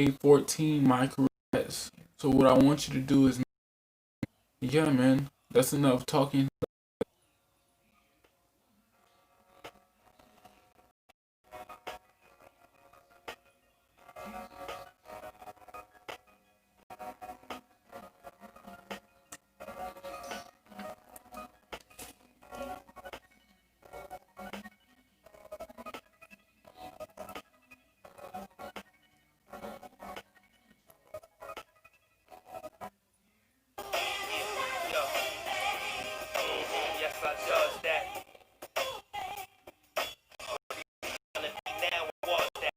14 my career best. So what I want you to do is, yeah, man, that's enough talking. Yes, I does that. Now it was that.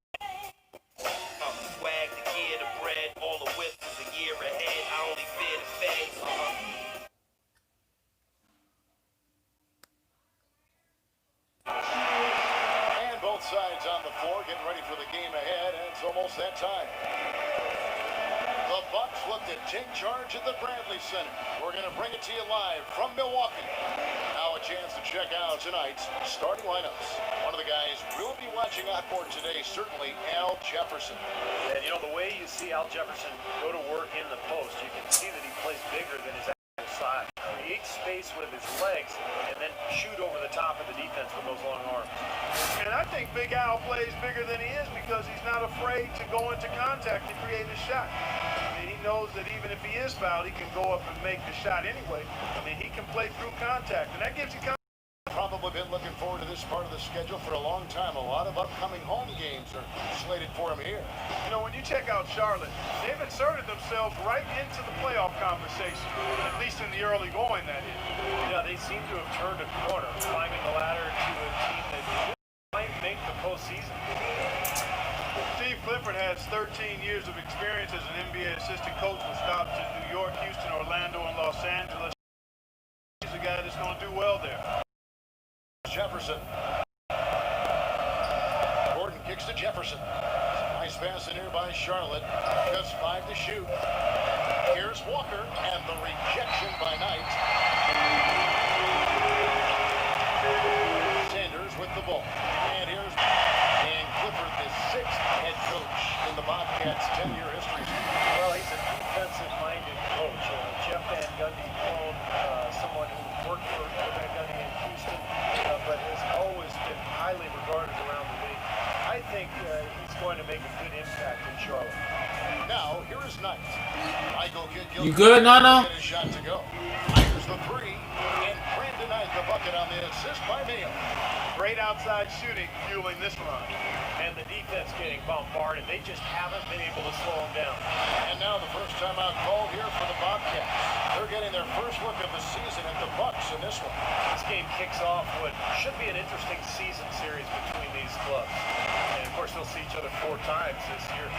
Swag the gear, the bread, all the whistles a year ahead. I only fear the feds. And both sides on the floor getting ready for the game ahead, and it's almost that time. The Bucks look to take charge at the Bradley Center. We're going to bring it to you live from Milwaukee. Now a chance to check out tonight's starting lineups. One of the guys we'll be watching out for today, certainly Al Jefferson. And you know, the way you see Al Jefferson go to work in the post, you can see that he plays bigger than his actual size. Create space with his legs and then shoot over the top of the defense with those long arms. And I think Big Al plays bigger than he is because he's not afraid to go into contact to create a shot. I mean, he knows that even if he is fouled, he can go up and make the shot anyway. I mean, he can play through contact, and that gives you confidence. Probably been looking forward to this part of the schedule for a long time. A lot of upcoming home games are slated for him here. You know, when you check out Charlotte, they've inserted themselves right into the playoff conversation, at least in the early going, that is. Yeah, they seem to have turned a corner, climbing the ladder to a team that might make the postseason. Steve Clifford has 13 years of experience as an NBA assistant coach with stops in New York, Houston, Orlando, and Los Angeles. He's a guy that's going to do well there. Jefferson. Gordon kicks to Jefferson. Nice pass in here by Charlotte. Just 5 to shoot. Here's Walker, and the rejection by Knight. Sanders with the ball. And here's Clifford, the 6th head coach in the Bobcats' 10-year history. Well, he's a defensive-minded coach. Jeff Van Gundy clone, someone who worked for Van Gundy in Houston, but has always been highly regarded around the league. I think he's going to make a good impact in Charlotte. Now, here is Knight. You good, Nana? Get a shot to go. Here's the 3, and Brandon Knight the bucket on the assist by Neal. Great outside shooting fueling this run. And the defense getting bombarded. They just haven't been able to slow them down. And now the first time out called here for the Bobcats. They're getting their first look of the season at the Bucks in this one. This game kicks off what should be an interesting season series between these clubs. And of course, they'll see each other 4 times this year.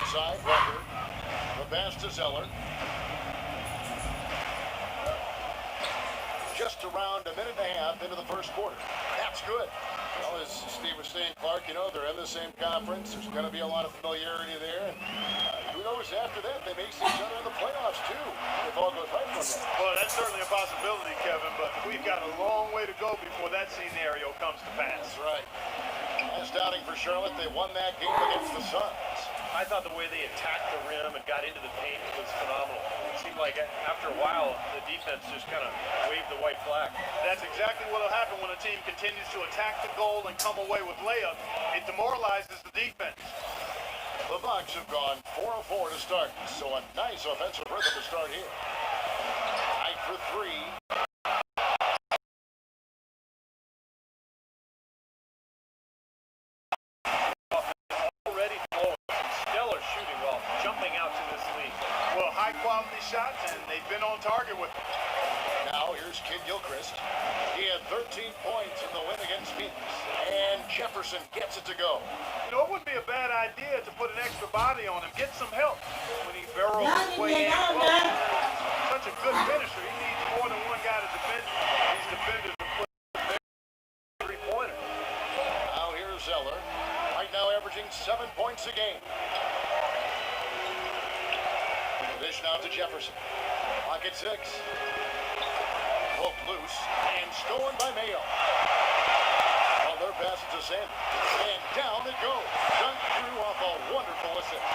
Inside, Walker. The pass to Zeller. Just around a minute and a half into the first quarter. That's good. Well, as Steve was saying, Clark, you know, they're in the same conference. There's going to be a lot of familiarity there. And who knows, after that, they may see each other in the playoffs, too, if all goes right for them. Well, that's certainly a possibility, Kevin, but we've got a long way to go before that scenario comes to pass. That's right. Last outing for Charlotte, they won that game against the Suns. I thought the way they attacked the rim and got into the paint was phenomenal. It seemed like after a while, the defense just kind of waved the white flag. That's exactly what will happen when a team continues to attack the goal and come away with layups. It demoralizes the defense. The Bucks have gone 4 of 4 to start, so a nice offensive rhythm to start here. Knight for 3. High-quality shots, and they've been on target with them. Now, here's Kid Gilchrist. He had 13 points in the win against Phoenix. And Jefferson gets it to go. You know, it wouldn't be a bad idea to put an extra body on him, get some help when he barrels his way in. Such a good finisher. He needs more than one guy to defend him. These defenders Zeller. Right now averaging 7 points a game. Dish now to Jefferson. Pocket 6. Poked loose and stolen by Mayo. Well, their pass to Sanders. And down it goes. Dunked through off a wonderful assist.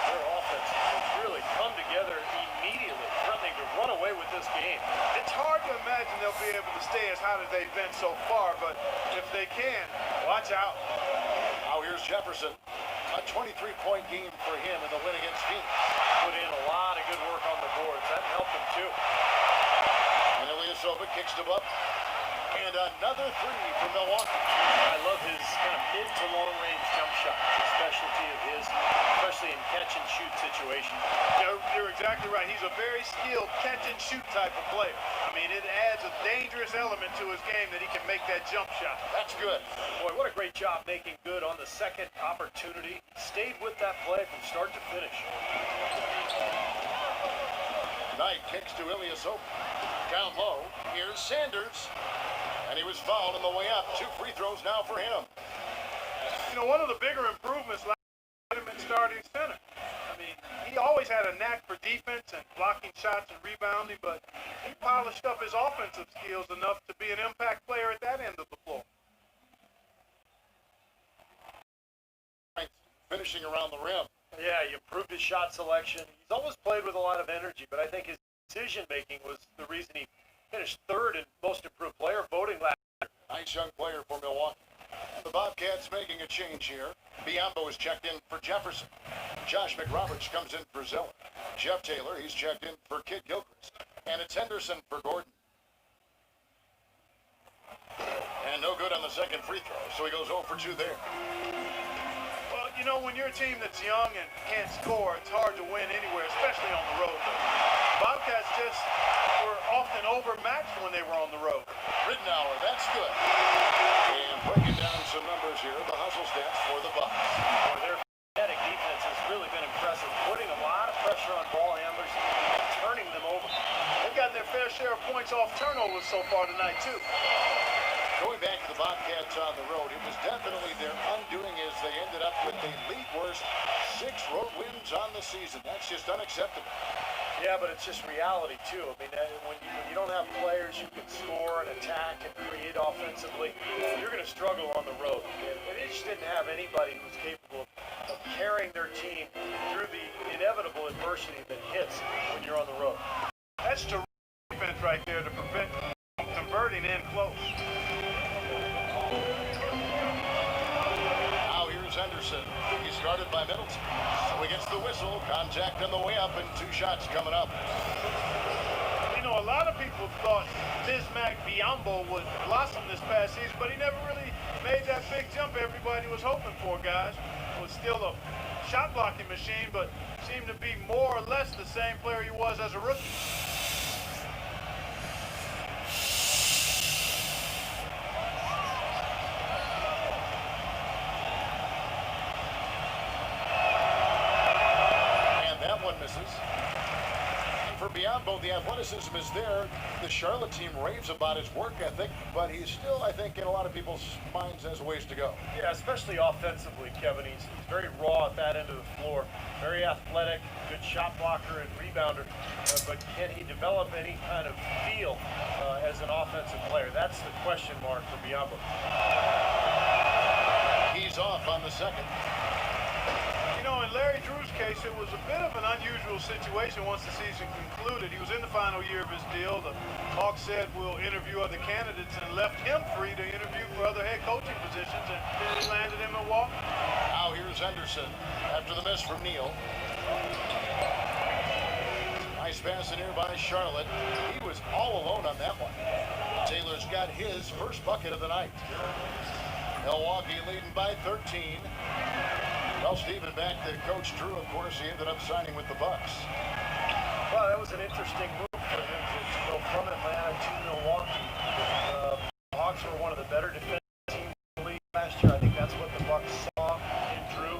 Their offense has really come together immediately, threatening to run away with this game. It's hard to imagine they'll be able to stay as hot as they've been so far, but if they can, watch out. Now here's Jefferson. A 23-point game for him in the win against Phoenix. Put in a lot of good work on the boards. That helped him too. And Ilyasova kicks to up. And another three for Milwaukee. I love his kind of mid to long range jump shot. It's a specialty of his, especially in catch and shoot situations. You're exactly right. He's a very skilled catch and shoot type of player. I mean, it adds a dangerous element to his game that he can make that jump shot. That's good. Boy, what a great job making good on the second opportunity. Stayed with that play from start to finish. Knight kicks to Ilyasova. Down low. Here's Sanders. And he was fouled on the way up. 2 free throws now for him. You know, one of the bigger improvements last year him at starting center. I mean, he always had a knack for defense and blocking shots and rebounding, but he polished up his offensive skills enough to be an impact player at that end of the floor. Finishing around the rim. Yeah, he improved his shot selection. He's always played with a lot of energy, but I think his decision-making was the reason he finished third in most improved player voting last year. Nice young player for Milwaukee. The Bobcats making a change here. Biombo is checked in for Jefferson. Josh McRoberts comes in for Zeller. Jeff Taylor, he's checked in for Kid Gilchrist. And it's Henderson for Gordon. And no good on the second free throw, so he goes 0 for 2 there. Well, you know, when you're a team that's young and can't score, it's hard to win anywhere, especially on the road. Bobcats just were often overmatched when they were on the road. Ridenour, that's good. And breaking down some numbers here, the hustle stats for the Bucks. Boy, their kinetic defense has really been impressive, putting a lot of pressure on ball handlers and turning them over. They've gotten their fair share of points off turnovers so far tonight, too. Going back to the Bobcats on the road, it was definitely their undoing as they ended up with the league worst 6 road wins on the season. That's just unacceptable. Yeah, but it's just reality, too. I mean, when you don't have players who can score and attack and create offensively, you're going to struggle on the road. And they just didn't have anybody who's capable of carrying their team through the inevitable adversity that hits when you're on the road. That's terrific defense right there to prevent converting in close. Now here's Henderson. He's guarded by Middleton. So he gets the whistle. Contact on the way up and 2 shots coming up. You know, a lot of people thought Bismack Biyombo would blossom this past season, but he never really made that big jump everybody was hoping for, guys. Was still a shot blocking machine, but seemed to be more or less the same player he was as a rookie. For Biombo, the athleticism is there. The Charlotte team raves about his work ethic, but he's still, I think, in a lot of people's minds has a ways to go. Yeah, especially offensively, Kevin. He's very raw at that end of the floor. Very athletic, good shot blocker and rebounder. But can he develop any kind of feel as an offensive player? That's the question mark for Biombo. He's off on the second. You know, in Larry Drew's case, it was a bit of an unusual situation once the season concluded. He was in the final year of his deal. The Hawks said we'll interview other candidates and left him free to interview for other head coaching positions, and he landed in Milwaukee. Now here's Henderson after the miss from Neal. Nice pass in here by Charlotte. He was all alone on that one. Taylor's got his first bucket of the night. Milwaukee leading by 13. Well, Stephen, back to Coach Drew, of course, he ended up signing with the Bucks. Well, that was an interesting move for him to go from Atlanta to Milwaukee. The Hawks were one of the better defensive teams in the league last year. I think that's what the Bucks saw in Drew.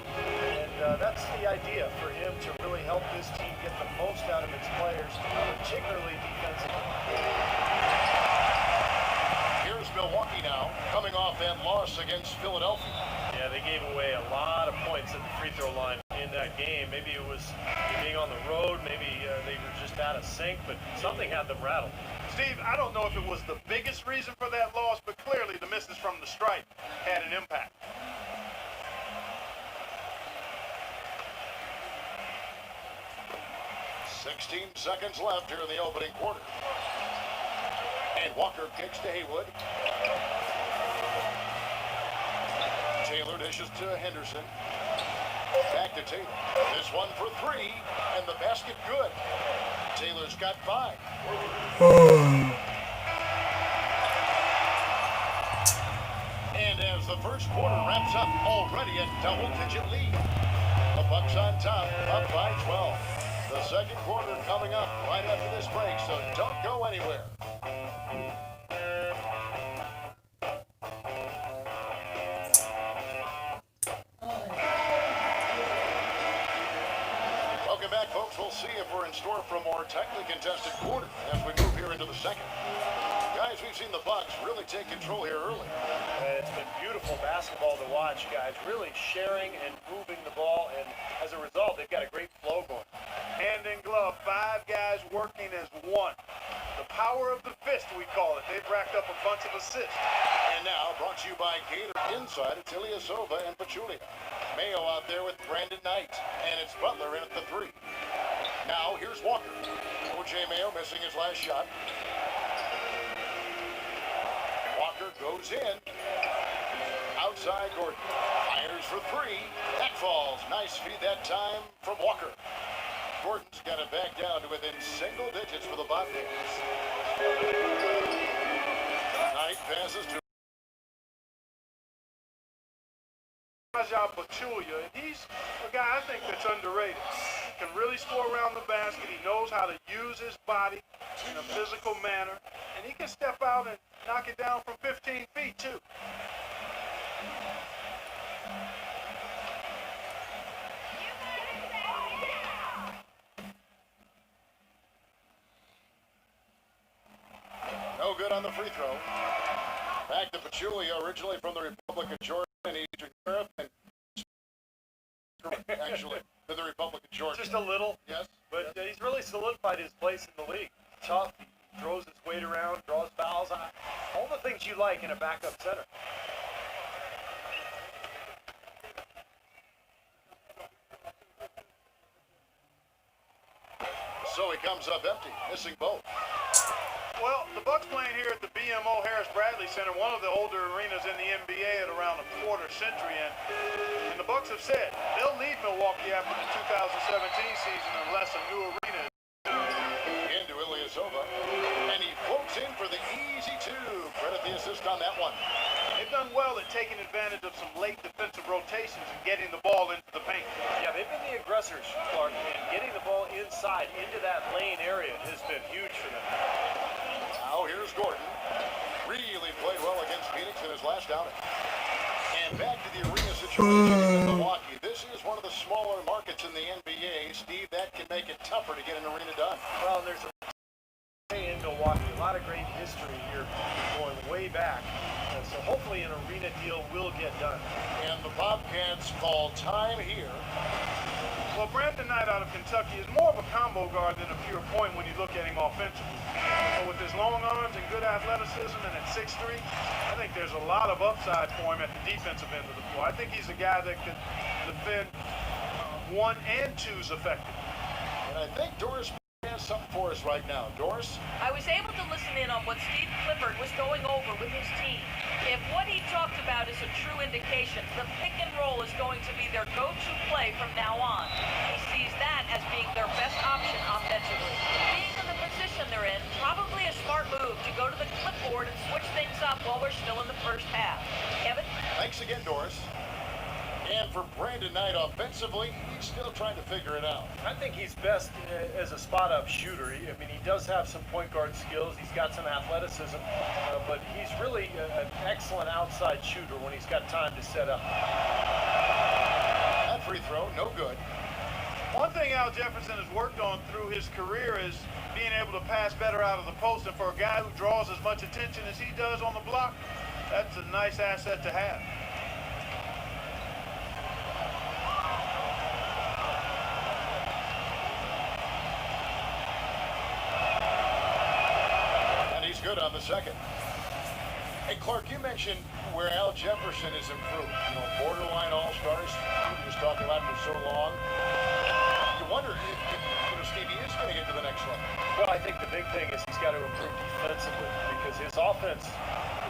And that's the idea for him to really help this team get the most out of its players, particularly defensively. Here's Milwaukee now, coming off that loss against Philadelphia. Yeah, they gave away a lot of points at the free throw line in that game. Maybe it was being on the road, maybe they were just out of sync, but something had them rattled. Steve, I don't know if it was the biggest reason for that loss, but clearly the misses from the stripe had an impact. "16 seconds left here in the opening quarter. And Walker kicks to Haywood. Taylor dishes to Henderson. Back to Taylor. This one for three, and the basket good. Taylor's got 5. And as the first quarter wraps up, already a double-digit lead. The Bucks on top, up by 12. The second quarter coming up right after this break, so don't go anywhere. Welcome back, folks. We'll see if we're in store for a more tightly contested quarter as we move here into the second. Guys, we've seen the Bucks really take control here early. It's been beautiful basketball to watch, guys. Really sharing and moving the ball, and as a result, they've got a great flow going. Hand in glove, 5 guys working as one. The power of the fist, we call it. They've racked up a bunch of assists. And now, brought to you by Gator Inside, it's Ilyasova and Pachulia. Mayo out there with Brandon Knight, and it's Butler in at the 3. Now, here's Walker. O.J. Mayo missing his last shot. Walker goes in. Outside Gordon. Fires for 3. That falls. Nice feed that time from Walker. Gordon's got it back down to within single digits for the Bobcats. Knight passes to Pachulia, and he's a guy I think that's underrated. He can really score around the basket. He knows how to use his body in a physical manner, and he can step out and knock it down from 15 feet too. no good on the free throw. Back to Pachulia, originally from the Republic of Georgia in Eastern Europe, and actually to the Republic of Georgia. Just a little, Yes. but he's really solidified his place in the league. Tough, he throws his weight around, draws fouls, all the things you like in a backup center. So he comes up empty, missing both. Well, the Bucks playing here at the BMO Harris Bradley Center, one of the older arenas in the NBA at around a quarter century, and the Bucks have said they'll leave Milwaukee after the 2017 season unless a new arena is Into Ilyasova, and he floats in for the easy 2. Credit the assist on that one. They've done well at taking advantage of some late defensive rotations and getting the ball into the paint. Yeah, they've been the aggressors, Clark, and getting the ball inside into that lane area has been huge for them. Now here's Gordon. Really played well against Phoenix in his last outing. And back to the arena situation in Milwaukee. This is one of the smaller markets in the NBA. Steve, that can make it tougher to get an arena done. Well, there's in Milwaukee, a lot of great history here going way back. And so hopefully an arena deal will get done. And the Bobcats call time here. Well, Brandon Knight out of Kentucky is more of a combo guard than a pure point when you look at him offensively. But with his long arms and good athleticism and at 6'3", I think there's a lot of upside for him at the defensive end of the floor. I think he's a guy that can defend 1 and 2s effectively. And I think Doris has something for us right now. Doris? I was able to listen in on what Steve Clifford was going over with his team. If what he talked about is a true indication, the pick and roll is going to be their go-to play from now on. He sees that as being their best option offensively. Being in the position they're in, probably a smart move to go to the clipboard and switch things up while we're still in the first half. Kevin? Thanks again, Doris. And for Brandon Knight offensively, he's still trying to figure it out. I think he's best as a spot-up shooter. I mean, he does have some point guard skills. He's got some athleticism, but he's really an excellent outside shooter when he's got time to set up. That free throw, no good. One thing Al Jefferson has worked on through his career is being able to pass better out of the post. And for a guy who draws as much attention as he does on the block, That's a nice asset to have. And he's good on the second. Hey, Clark, you mentioned where Al Jefferson has improved. You know, borderline all-stars. We just talked about it for so long. You wonder if Stevie is going to get to the next level. Well, I think the big thing is he's got to improve defensively because his offense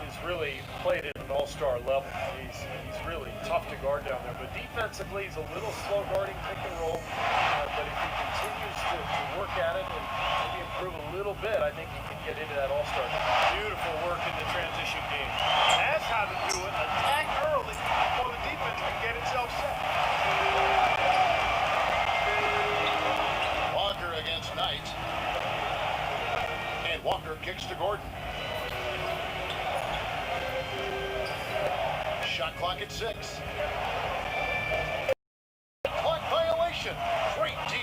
is really played at an all-star level. He's really tough to guard down there. But defensively, he's a little slow guarding pick and roll. But if he continues to work at it and maybe improve a little bit, I think he can get into that all-star game. Beautiful work in the transition game. That's how to do it. Attack early before the defense can get itself set. Walker against Knight. And Walker kicks to Gordon. Shot clock at 6. Clock violation. Great D.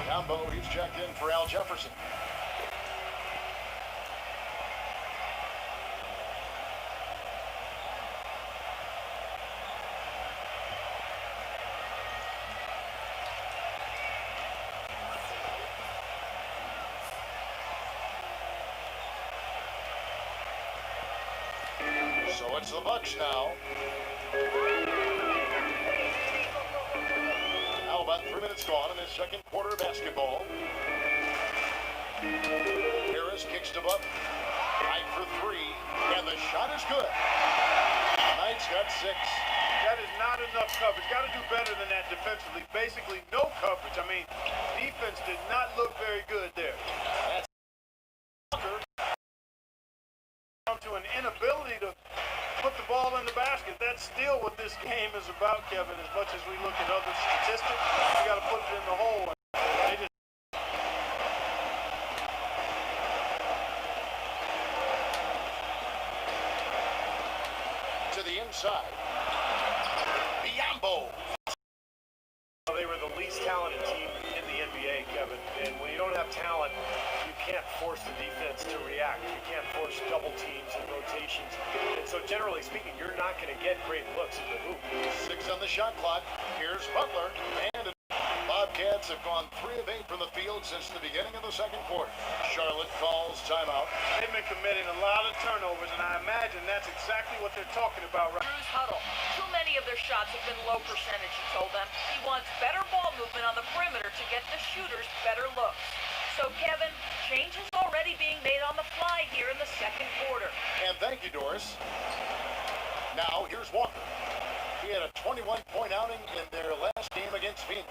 Combo, he's checked in for Al Jefferson. So it's the Bucks now. Now about 3 minutes gone in this second quarter of basketball. Harris kicks to Buck. Knight for 3, and the shot is good. Knight's got 6. That is not enough coverage. Got to do better than that defensively. Basically, no coverage. I mean, defense did not look very good there. That's Walker. Down to an inability to put the ball in the basket. That's still what this game is about, Kevin. As much as we look at other statistics, we got to put it in the hole. They just To the inside. Biombo. They were the least talented team in the NBA, Kevin. And when you don't have talent, you can't force the defense to react. You can't force double teams and rotations. And so generally speaking, you're not going to get great looks at the hoop. 6 on the shot clock. Here's Butler. And Bobcats have gone 3 of 8 from the field since the beginning of the second quarter. Charlotte calls timeout. they've been committing a lot of turnovers, and I imagine that's exactly what they're talking about right now. Drew's huddle. Too many of their shots have been low percentage, he told them. He wants better ball movement on the perimeter to get the shooters better looks. So, Kevin, changes already being made on the fly here in the second quarter. And thank you, Doris. Now, here's Walker. He had a 21-point outing in their last game against Phoenix.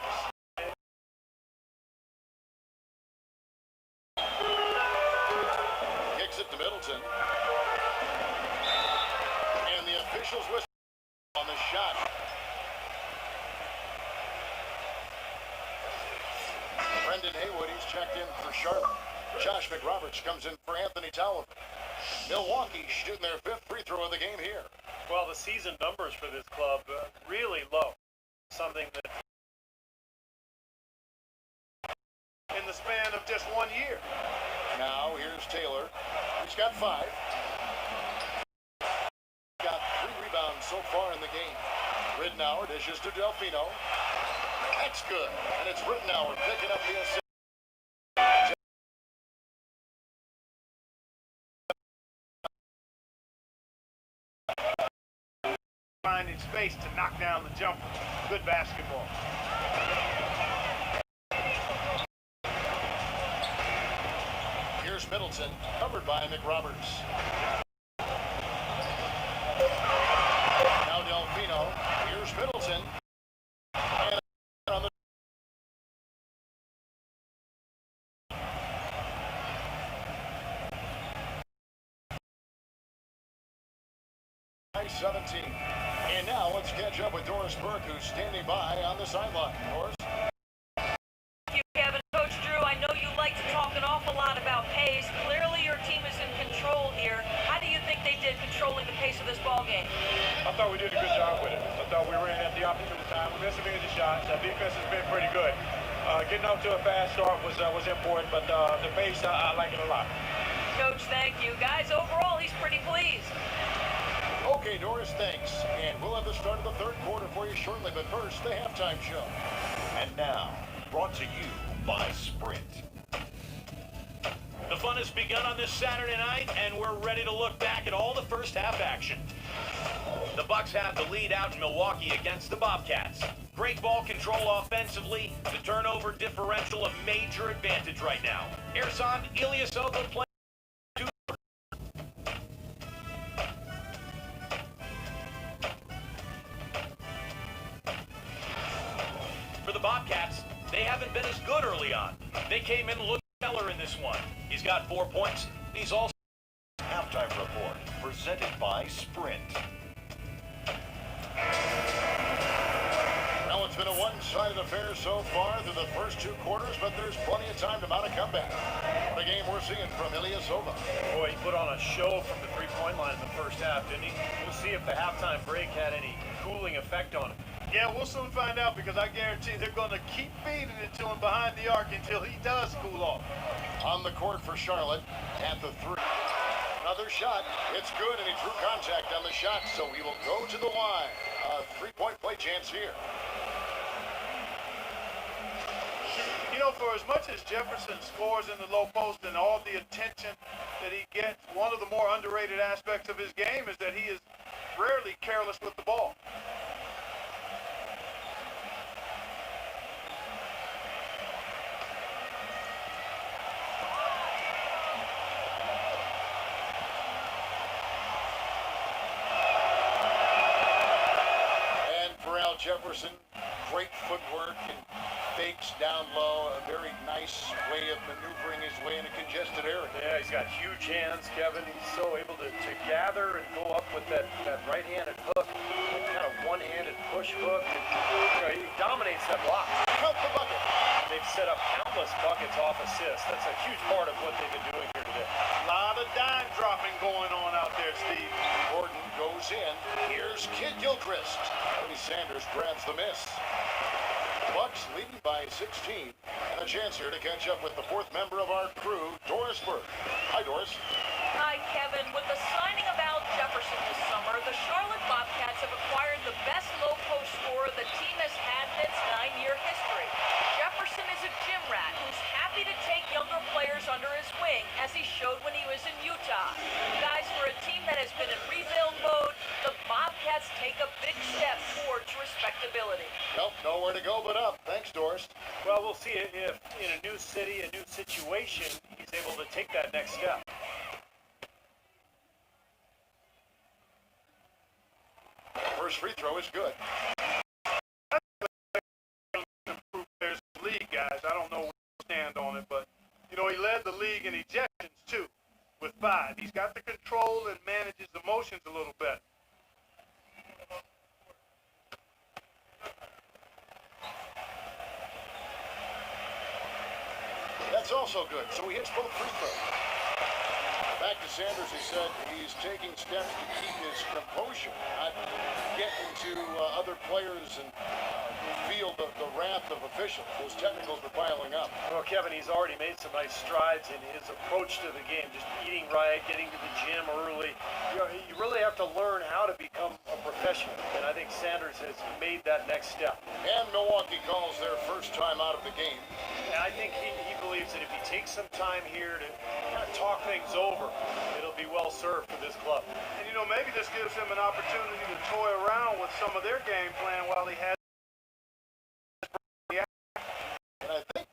Kicks it to Middleton. And the officials whistle on the shot. Brendan Haywood, he's checked in for Charlotte. Josh McRoberts comes in for Anthony Tolliver. Milwaukee shooting their 5th free throw of the game here. Well, the season numbers for this club really low. Something that In the span of just 1 year. Now, here's Taylor. He's got 5. Got 3 rebounds so far in the game. Ridnour dishes to Delfino. That's good. And it's Ridnour picking up the assist. Finding space to knock down the jumper. Good basketball. Here's Middleton, covered by McRoberts. Now Delfino. Here's Middleton. And on the 17. And now let's catch up with Doris Burke, who's standing by on the sideline. Doris? Thank you, Kevin. Coach Drew, I know you like to talk an awful lot about pace. Clearly your team is in control here. How do you think they did controlling the pace of this ball game? I thought we did a good job with it. I thought we ran at the opportune time. We missed some easy shots. Our defense has been pretty good. Getting off to a fast start was important, but the pace, I like it a lot. Coach, thank you. Guys, overall, he's pretty pleased. Okay, Doris, thanks. And we'll have the start of the third quarter for you shortly, but first, the halftime show. And now, brought to you by Sprint. The fun has begun on this Saturday night, and we're ready to look back at all the first half action. The Bucks have the lead out in Milwaukee against the Bobcats. Great ball control offensively. The turnover differential a major advantage right now. Ersan Ilyasova playing. For the Bobcats, they haven't been as good early on. They came in looking stellar in this one. He's got 4 points. He's also Halftime report presented by Sprint. Well, it's been a one-sided affair so far through the first 2 quarters, but there's plenty of time to mount a comeback. What a game we're seeing from Ilyasova. Boy, he put on a show from the three-point line in the first half, didn't he? We'll see if the halftime break had any cooling effect on him. Yeah, we'll soon find out because I guarantee they're going to keep feeding it to him behind the arc until he does cool off. On the court for Charlotte at the 3. Another shot. It's good, and he drew contact on the shot, so he will go to the line. A 3-point play chance here. You know, for as much as Jefferson scores in the low post and all the attention that he gets, one of the more underrated aspects of his game is that he is rarely careless with the ball. Jefferson, great footwork and fakes down low. A very nice way of maneuvering his way in a congested area. Yeah, he's got huge hands, Kevin. He's so able to gather and go up with that right-handed hook, kind of one-handed push hook. And, he dominates that block. Count the bucket. They've set up countless buckets off assists. That's a huge part of what they've been doing here today. A lot of dime dropping going on out there, Steve. Gordon goes in. Here's Kid Gilchrist. Tony Sanders grabs the miss. Bucks leading by 16. And a chance here to catch up with the 4th member of our crew, Doris Burke. Hi, Doris. Hi, Kevin. With the signing of Al Jefferson this summer, the Charlotte Bobcats have acquired the best low-post scorer the team has had in its 9-year history. Jefferson is a gym rat who's happy to take younger players under his wing, as he showed when he was in Utah. Guys, for a team that has been in rebuild mode, the Bobcats take a big step towards respectability. Nope, nowhere to go but up. Thanks, Doris. Well, we'll see if in a new city, a new situation, he's able to take that next step. First free throw is good. There's league, guys. I don't know where to stand on it, but, you know, he led the league in ejections, too, with 5. He's got the control and manages emotions a little better. That's also good. So he hits both free throws. Back to Sanders, he said he's taking steps to keep his composure, not get into other players and feel the wrath of officials. Those technicals are piling up. Well, Kevin, he's already made some nice strides in his approach to the game, just eating right, getting to the gym early. You really have to learn how to become a professional, and I think Sanders has made that next step. And Milwaukee calls their first time out of the game. And I think he believes that if he takes some time here to kind of talk things over, it'll be well served for this club. And, you know, maybe this gives him an opportunity to toy around with some of their game plan while he has. And I think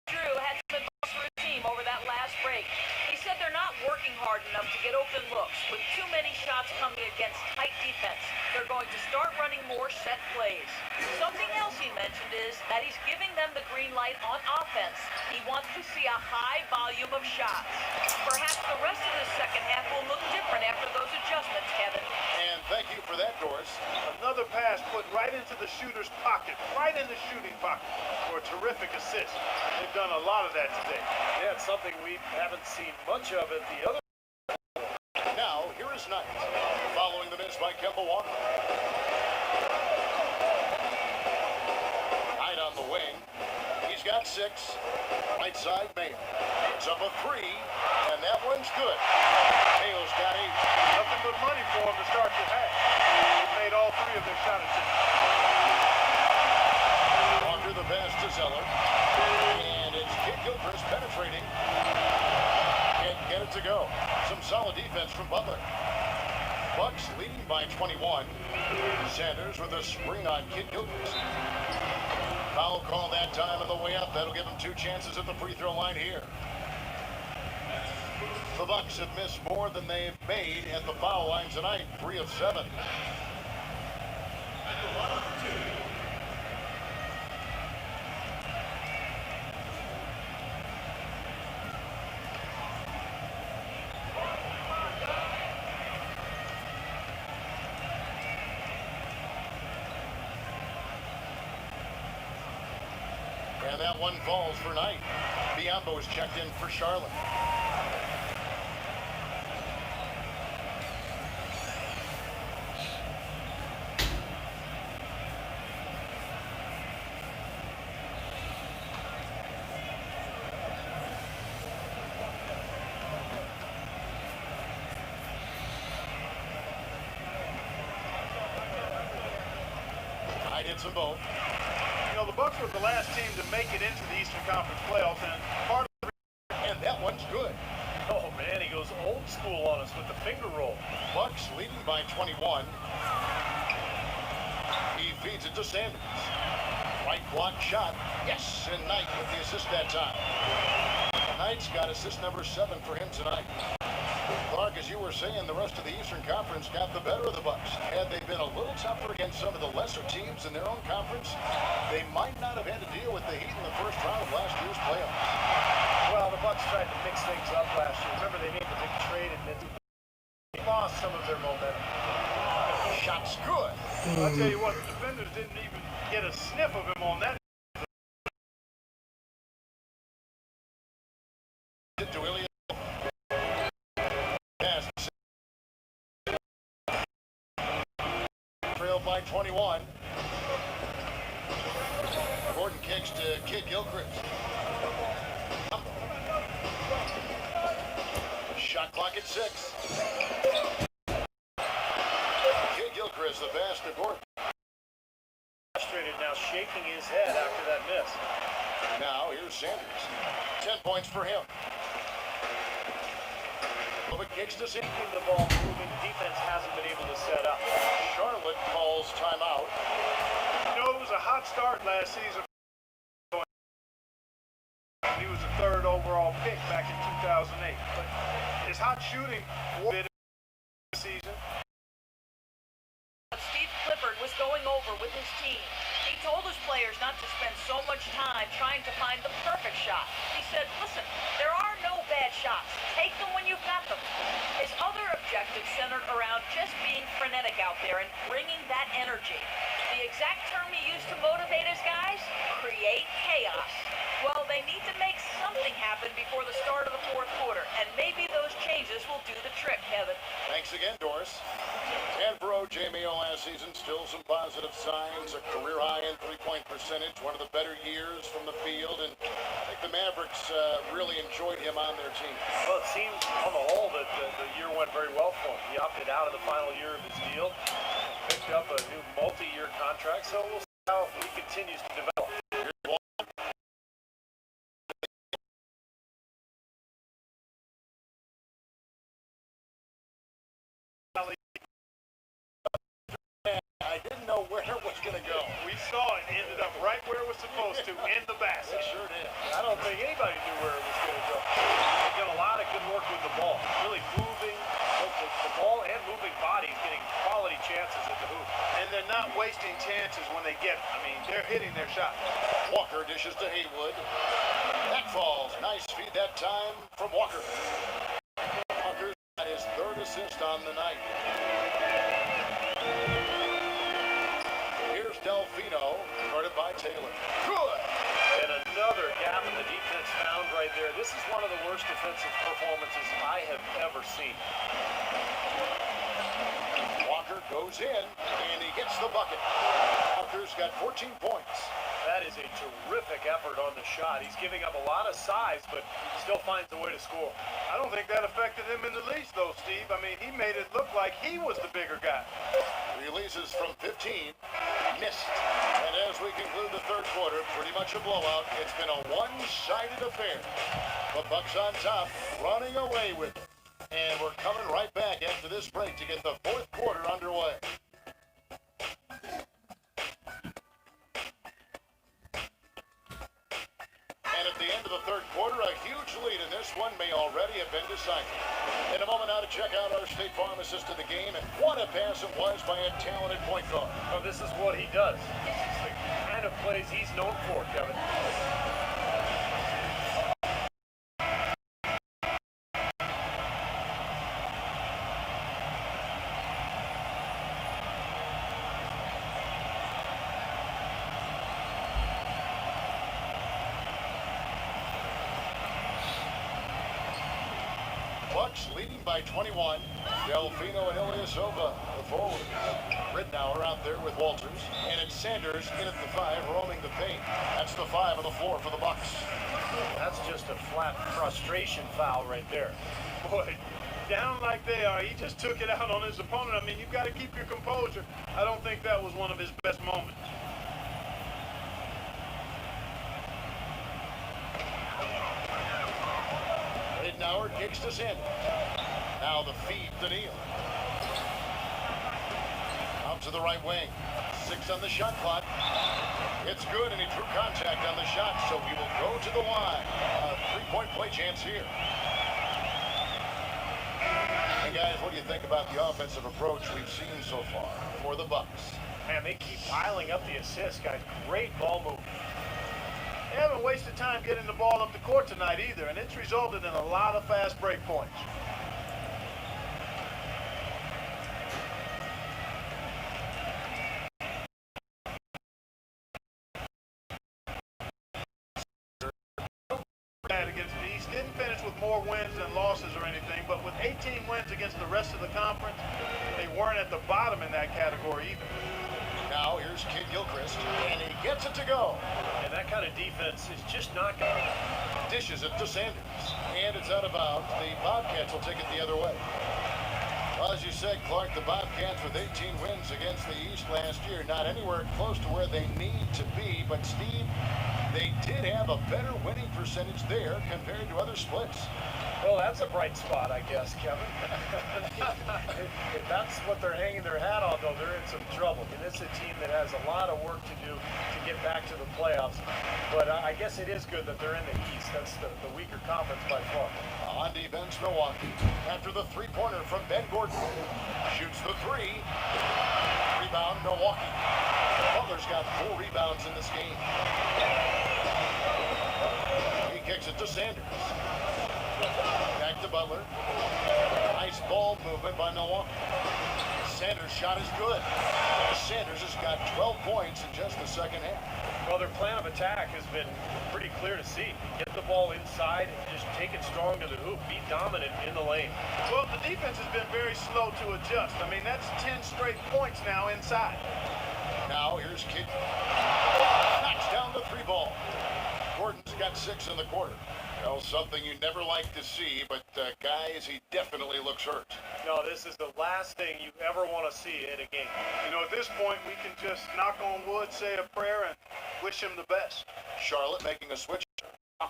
Drew had some advice for his team over that last break. He said they're not working hard enough to get open looks. With too many shots coming against tight defense, they're going to start running more set plays. Something else he mentioned is that he's giving them the green light on offense. He wants to see a high volume of shots. Perhaps the rest of the second half will look different after those adjustments, Kevin. And thank you for that, Doris. Another pass put right into the shooter's pocket, right in the shooting pocket for a terrific assist. They've done a lot of that today. Yeah, it's something we haven't seen much of at the other. Now, here is Knight, following the miss by Kemba Walker. Knight on the wing. He's He's got 6. Right side, Mayo. It's up a 3, and that one's good. Mayo's got 8. Nothing but money for him to start the half. He made all 3 of their shot attempts. Walker the pass to Zeller. And it's Kid Gilchrist penetrating. Can't get it to go. Some solid defense from Butler. Bucks leading by 21. Sanders with a spring on Kid Gilchrist. Foul call that time on the way up. That'll give him 2 chances at the free throw line here. The Bucks have missed more than they've made at the foul line tonight. 3 of 7. And that one falls for Knight. Biombo is checked in for Charlotte. Knight hits them both. You know, the Bucks were the last team to make it into the Eastern Conference playoffs, and part of And that one's good. Oh, man, he goes old school on us with the finger roll. Bucks leading by 21. He feeds it to Sanders. Right block shot. Yes, and Knight with the assist that time. Knight's got assist number 7 for him tonight. Clark, as you were saying, the rest of the Eastern Conference got the better of the Bucks. Had they been a little tougher against some of the lesser teams in their own conference, they might not have had to deal with the Heat in the first round of last year's playoffs. Well, the Bucks tried to mix things up last year. Remember, they made the big trade and they lost some of their momentum. Shot's good. I'll tell you what, the defenders didn't even get a sniff of him on that. To Ilya. Pass. Trailed by 21. Gordon kicks to Kid Gilchrist. Shot clock at 6. Kid Gilchrist, the pass to Gordon. Frustrated now, shaking his head after that miss. Now here's Sanders. 10 points for him. But kicks to Sanders. Keeping the ball moving, defense hasn't been able to set up. Charlotte calls timeout. You know, it was a hot start last season. He was the 3rd overall pick back in 2008. But his hot shooting bit this season. Steve Clifford was going over with his team. He told his players not to spend so much time trying to find the perfect shot. He said, listen, there are no bad shots. Take them when you've got them. His other objective centered around just being frenetic out there and bringing that energy. The exact term he used to motivate his guys? Create chaos. Well, they need to make something happen before the start of the 4th quarter, and maybe those changes will do the trick, Kevin. Thanks again, Doris. And for O.J. Mayo last season, still some positive signs. A career high in three-point percentage, one of the better years from the field, and I think the Mavericks really enjoyed him on their team. Well, it seems on the whole that the year went very well for him. He opted out of the final year of his deal, picked up a new multi-year contract, so we'll see how he continues to develop. I didn't know where it was going to go. We saw it ended up right where it was supposed to, in the basket. It sure did. I don't think anybody knew where it was going to go. They've done a lot of good work with the ball, really moving the ball and moving bodies, getting quality chances at the hoop. And they're not wasting chances when they get them. I mean, they're hitting their shot. Walker dishes to Haywood. That falls. Nice feed that time from Walker. Walker's got his 3rd assist on the night. Here's Delfino, guarded by Taylor. Good! And another gap in the defense found right there. This is one of the worst defensive performances I have ever seen. Walker goes in, and he gets the bucket. Walker's got 14 points. That That is a terrific effort on the shot. He's giving up a lot of size, but still finds a way to score. I don't think that affected him in the least, though, Steve. I mean, he made it look like he was the bigger guy. Releases from 15. Missed. And as we conclude the third quarter, pretty much a blowout. It's been a one-sided affair. The Bucks on top, running away with it. And we're coming right back after this break to get the fourth quarter underway. And at the end of the third quarter, a huge lead in this one may already have been decided. In a moment now to check out our State Farm assist to the game, and what a pass it was by a talented point guard. Well, this is what he does. This is the kind of plays he's known for, Kevin. Bucks leading by 21. Delfino and Ilyasova, the forward. Ridnour out there with Walters. And it's Sanders in at the 5, roaming the paint. That's the 5 on the floor for the Bucks. That's just a flat frustration foul right there. Boy, down like they are, he just took it out on his opponent. I mean, you've got to keep your composure. I don't think that was one of his best moments. Ridnour kicks to Sanders. Now the feed to Neal. Out to the right wing. 6 on the shot clock. It's good, and he drew contact on the shot, so he will go to the line. A three-point play chance here. And guys, what do you think about the offensive approach we've seen so far for the Bucks? Man, they keep piling up the assists, guys. Great ball movement. They haven't wasted time getting the ball up the court tonight either, and it's resulted in a lot of fast break points. Against the East, didn't finish with more wins than losses or anything, but with 18 wins against the rest of the conference, they weren't at the bottom in that category either. Now here's Kid Gilchrist, and he gets it to go. And that kind of defense is just not going to... Dishes it to Sanders, and it's out of bounds. The Bobcats will take it the other way. Well, as you said, Clark, the Bobcats with 18 wins against the East last year, not anywhere close to where they need to be, but Steve, they did have a better winning percentage there compared to other splits. Well, that's a bright spot, I guess, Kevin. If that's what they're hanging their hat on, though, they're in some trouble. And it's a team that has a lot of work to do to get back to the playoffs. But I guess it is good that they're in the East. That's the weaker conference by far. On defense, Milwaukee. After the three-pointer from Ben Gordon. Shoots the 3. Rebound, Milwaukee. Butler's got 4 rebounds in this game. He kicks it to Sanders. Back to Butler. Nice ball movement by Milwaukee. Sanders' shot is good. Sanders has got 12 points in just the second half. Well, their plan of attack has been pretty clear to see. Get the ball inside and just take it strong to the hoop. Be dominant in the lane. Well, the defense has been very slow to adjust. I mean, that's 10 straight points now inside. Now, here's Kid. Knocks down the 3 ball. Gordon's got 6 in the quarter. Well, something you never like to see, but guys, he definitely looks hurt. No, this is the last thing you ever want to see in a game. You know, at this point, we can just knock on wood, say a prayer, and wish him the best. Charlotte making a switch. Now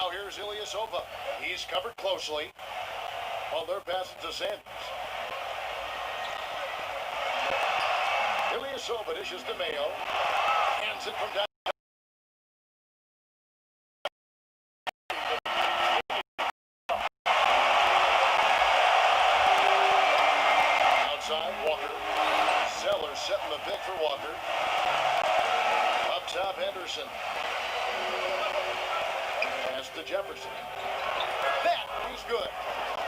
here's Ilyasova. He's covered closely. Well, they're passing to Sanders. Ilyasova dishes to Mayo. Hands it from down. Outside, Walker. Zeller setting the pick for Walker. Up top, Henderson. Pass to Jefferson. That is good.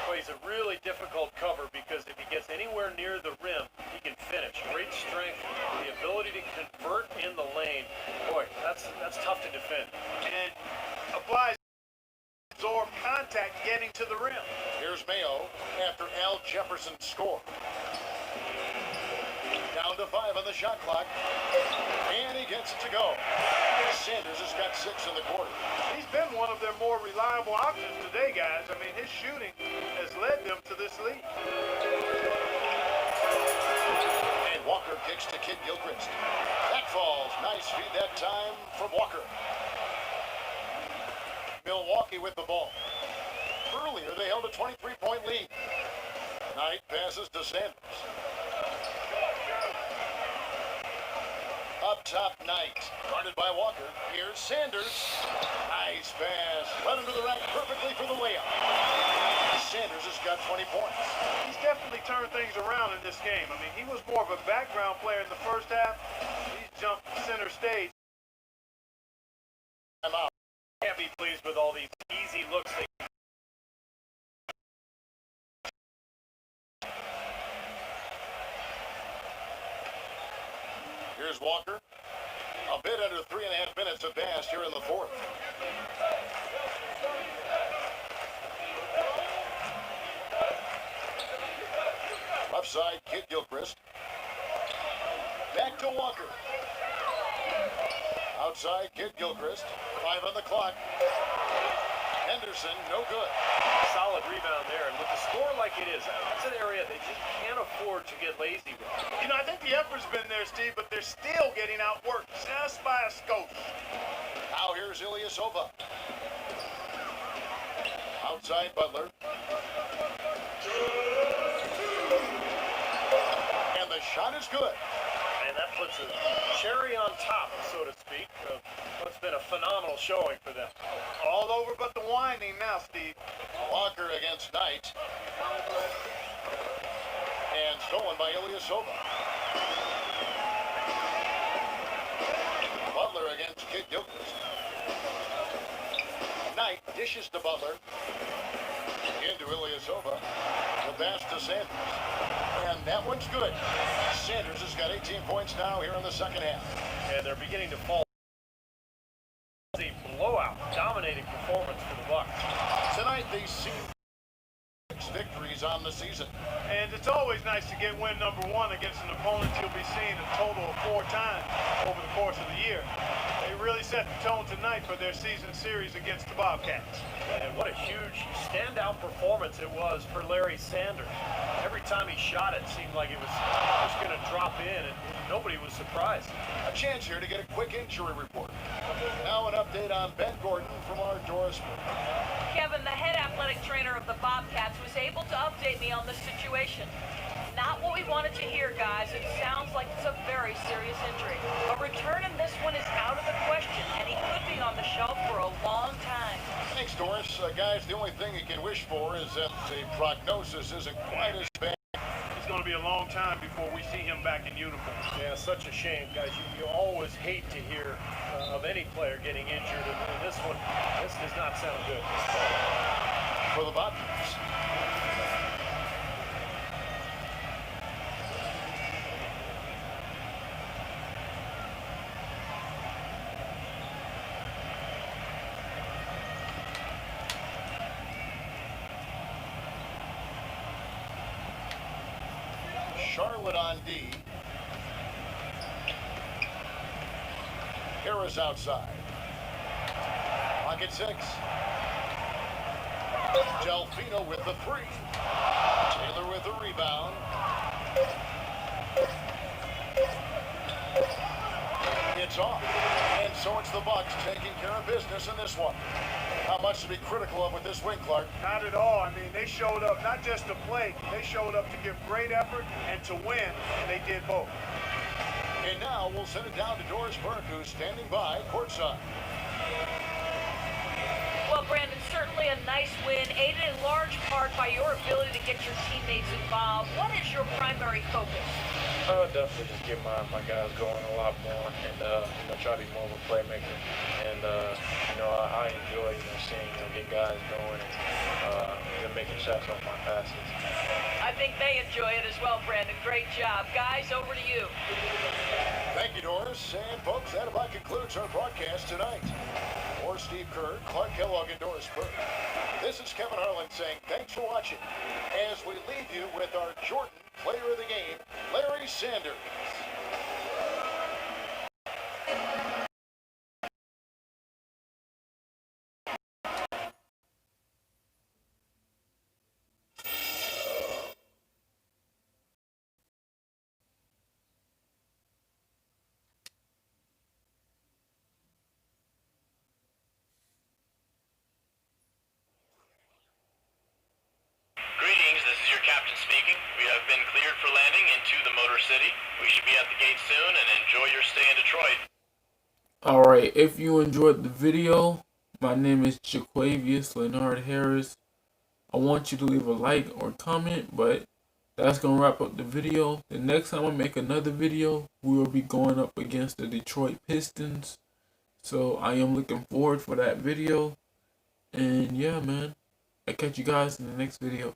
Well, he's a really difficult cover because if he gets anywhere near the rim, he can finish. Great strength, the ability to convert in the lane. Boy, that's tough to defend. And applies absorb contact getting to the rim. Here's Here's Mayo after Al Jefferson scored. Down to 5 on the shot clock. And he gets it to go. Sanders has got 6 in the quarter. He's been one of their more reliable options today, guys. I mean, his shooting has led them to this lead. And Walker kicks to Kid Gilchrist. That falls. Nice feed that time from Walker. Milwaukee with the ball. Earlier, they held a 23-point lead. Knight passes to Sanders. Up top, Knight. Guarded by Walker. Here's Sanders. Nice pass. Led him to the rack perfectly for the layup. Sanders has got 20 points. He's definitely turned things around in this game. I mean, he was more of a background player in the first half. He's jumped center stage. I'm out. Can't be pleased with all these easy looks. Here's Walker. A bit under 3.5 minutes have passed here in the fourth. Left side, Kid Gilchrist. Back to Walker. Outside, Kid Gilchrist. 5 on the clock. Henderson, no good. Solid rebound there, and with the score like it is, that's an area they just can't afford to get lazy with. You know, I think the effort's been there, Steve, but they're still getting outworked just by a scope. Now here's Ilyasova. Outside, Butler. And the shot is good. And that puts a cherry on top, so to speak, of what's been a phenomenal showing for them. All over but the winding now, Steve. Walker against Knight. And stolen by Ilyasova. Butler against Kid Gilchrist. Knight dishes to Butler. Into Ilyasova. The pass to Sanders. And that one's good. Sanders has got 18 points now here in the second half. And they're beginning to fall. A blowout, dominating performance for the Bucks. Tonight they see 6 victories on the season. And it's always nice to get win number 1 against an opponent you'll be seeing a total of 4 times over the course of the year. They really set the tone tonight for their season series against the Bobcats. And what a huge standout performance it was for Larry Sanders. Every time he shot it seemed like it was just going to drop in, and nobody was surprised. A chance here to get a quick injury report. Now an update on Ben Gordon from our Doris. Kevin, the head athletic trainer of the Bobcats, was able to update me on the situation. Not what we wanted to hear, guys. It sounds like it's a very serious injury. A return in this one is out of the question, and he could be on the shelf for a long time. Thanks, Doris. Guys, the only thing you can wish for is that the prognosis isn't quite as bad. It's going to be a long time before we see him back in uniform. Yeah, such a shame, guys. You always hate to hear of any player getting injured, and this one, this does not sound good. For the Bobcats. Charlotte on D. Harris outside. Pocket 6. Delfino with the 3. Taylor with the rebound. It's off. And so it's the Bucks taking care of business in this one. Not much to be critical of with this win, Clark. Not at all. I mean, they showed up not just to play, they showed up to give great effort and to win, and they did both. And now we'll send it down to Doris Burke, who's standing by courtside. Well, Brandon, certainly a nice win, aided in large part by your ability to get your teammates involved. What is your primary focus? Definitely just get my guys going a lot more and try to be more of a playmaker. And I enjoy seeing get guys going and making shots off my passes. I think they enjoy it as well, Brandon. Great job. Guys, over to you. Thank you, Doris. And folks, that about concludes our broadcast tonight. For Steve Kerr, Clark Kellogg, and Doris Burke, this is Kevin Harlan saying thanks for watching as we leave you with our Jordan Player of the Game, Larry Sanders. Greetings, this is your captain speaking. We have been cleared for landing into the Motor City. We should be at the gate soon and enjoy your stay in Detroit. Alright, if you enjoyed the video, my name is Jaquavius Leonard Harris. I want you to leave a like or comment, but that's going to wrap up the video. The next time I make another video, we will be going up against the Detroit Pistons. So I am looking forward for that video. And yeah, man, I'll catch you guys in the next video.